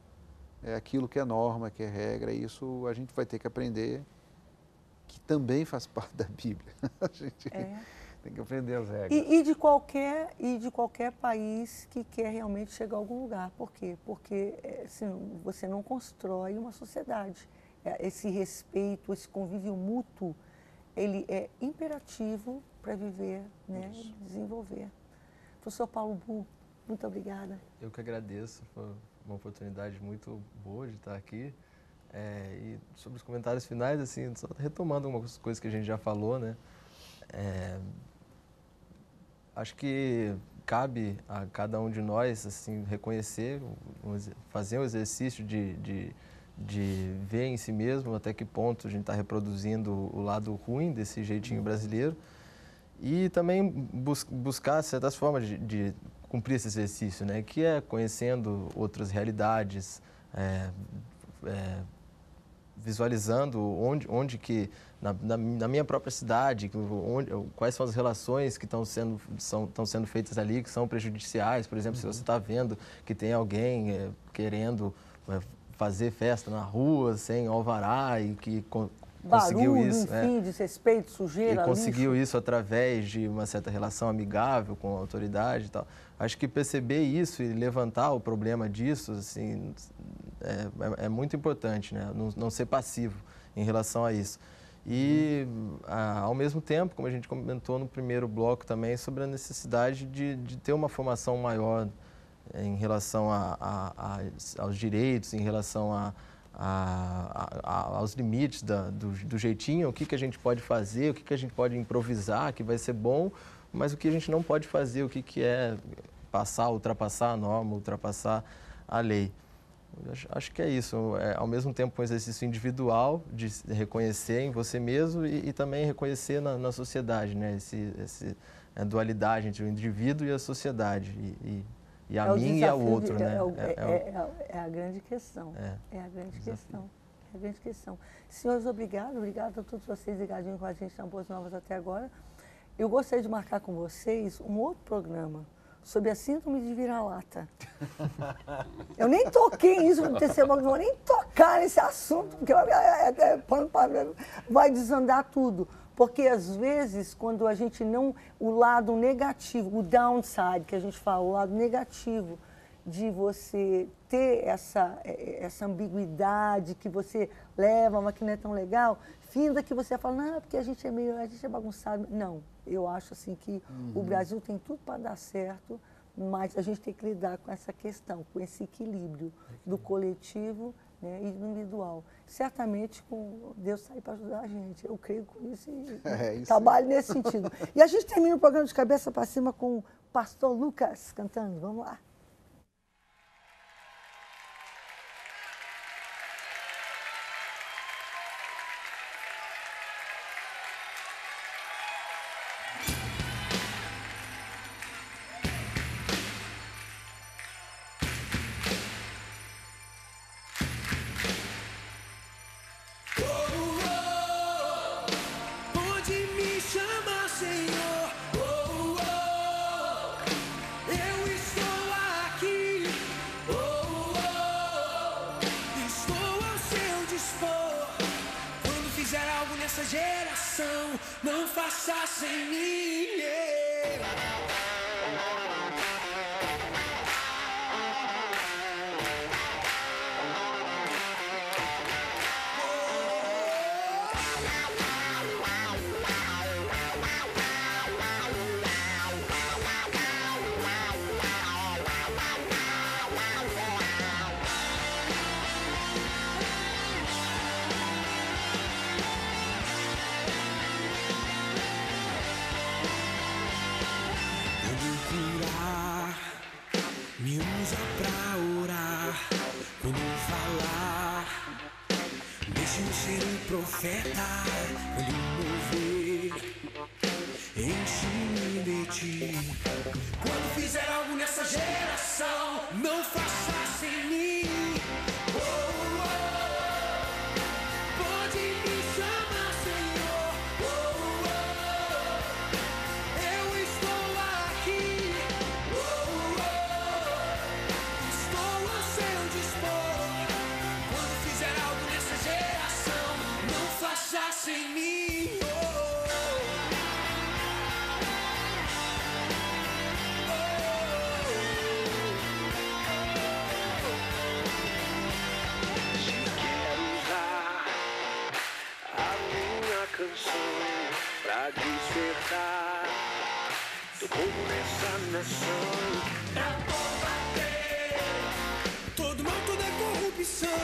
aquilo que é norma, que é regra. E isso a gente vai ter que aprender, que também faz parte da Bíblia. A gente tem que aprender as regras. E de qualquer país que quer realmente chegar a algum lugar. Por quê? Porque você não constrói uma sociedade. Esse respeito, esse convívio mútuo, ele é imperativo para viver, né, e desenvolver. Professor Paulo Bu, muito obrigada. Eu que agradeço, foi uma oportunidade muito boa de estar aqui. E sobre os comentários finais, assim, só retomando algumas coisas que a gente já falou, né? Acho que cabe a cada um de nós, assim, reconhecer, fazer um exercício de ver em si mesmo até que ponto a gente está reproduzindo o lado ruim desse jeitinho brasileiro e também buscar certas formas de cumprir esse exercício, né? Que é conhecendo outras realidades, visualizando onde que, na minha própria cidade, quais são as relações que estão sendo feitas ali, que são prejudiciais. Por exemplo, se você está vendo que tem alguém querendo fazer festa na rua sem alvará e que conseguiu isso. Enfim, desrespeito, sujeira, e conseguiu lixo. isso através de uma certa relação amigável com a autoridade e tal. Acho que perceber isso e levantar o problema disso, assim, é muito importante, né? Não ser passivo em relação a isso. E, ao mesmo tempo, como a gente comentou no primeiro bloco também, sobre a necessidade de ter uma formação maior em relação aos direitos, em relação aos limites do jeitinho, o que a gente pode fazer, o que a gente pode improvisar, que vai ser bom, mas o que a gente não pode fazer, o que é ultrapassar a norma, ultrapassar a lei. Acho que é isso, ao mesmo tempo um exercício individual de reconhecer em você mesmo e também reconhecer na sociedade, né? A dualidade entre o indivíduo e a sociedade, e a mim e ao outro, né? É a grande questão. É a grande questão. É a grande questão. Senhores, obrigado a todos vocês ligadinhos com a gente na Boas Novas até agora. Eu gostaria de marcar com vocês um outro programa sobre a síndrome de vira-lata. Eu nem toquei nisso no terceiro bloco, não vou nem tocar nesse assunto, porque vai desandar tudo. Porque, às vezes, quando a gente não... O lado negativo, o downside que a gente fala, o lado negativo de você ter essa ambiguidade que você leva, mas que não é tão legal, finda que você fala, não, porque a gente é bagunçado. Não, eu acho assim que o Brasil tem tudo para dar certo, mas a gente tem que lidar com essa questão, com esse equilíbrio do coletivo, né, e do individual. Certamente com Deus está aí para ajudar a gente. Eu creio com isso e trabalho nesse sentido. E a gente termina o programa de cabeça para cima com o pastor Lucas cantando. Vamos lá. Pode me chamar, Senhor. Eu estou aqui. Estou ao seu dispor. Quando fizer algo nessa geração, não faça sem mim. Me usa pra orar, quando falar, deixe-me ser um profeta, quando mover, enche-me de ti. Quando fizer algo nessa geração, não faça sem mim. Pode me chamar, Senhor. Eu estou aqui. Estou ao seu dispor. Quando fizer algo nessa geração, não faça sem mim. Quero usar a minha canção pra despertar do povo nessa nação. Pra combater todo mal, toda corrupção.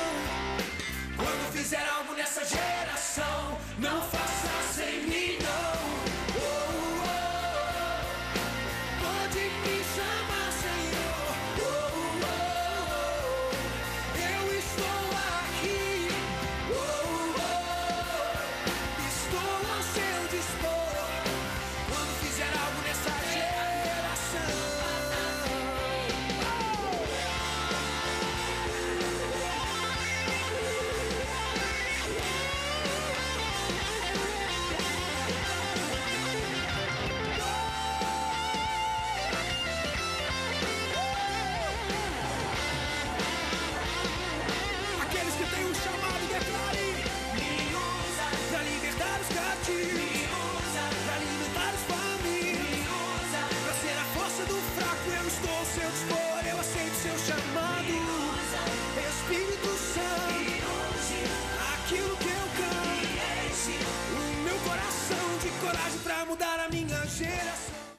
Quando fizer algo nessa geração, não faça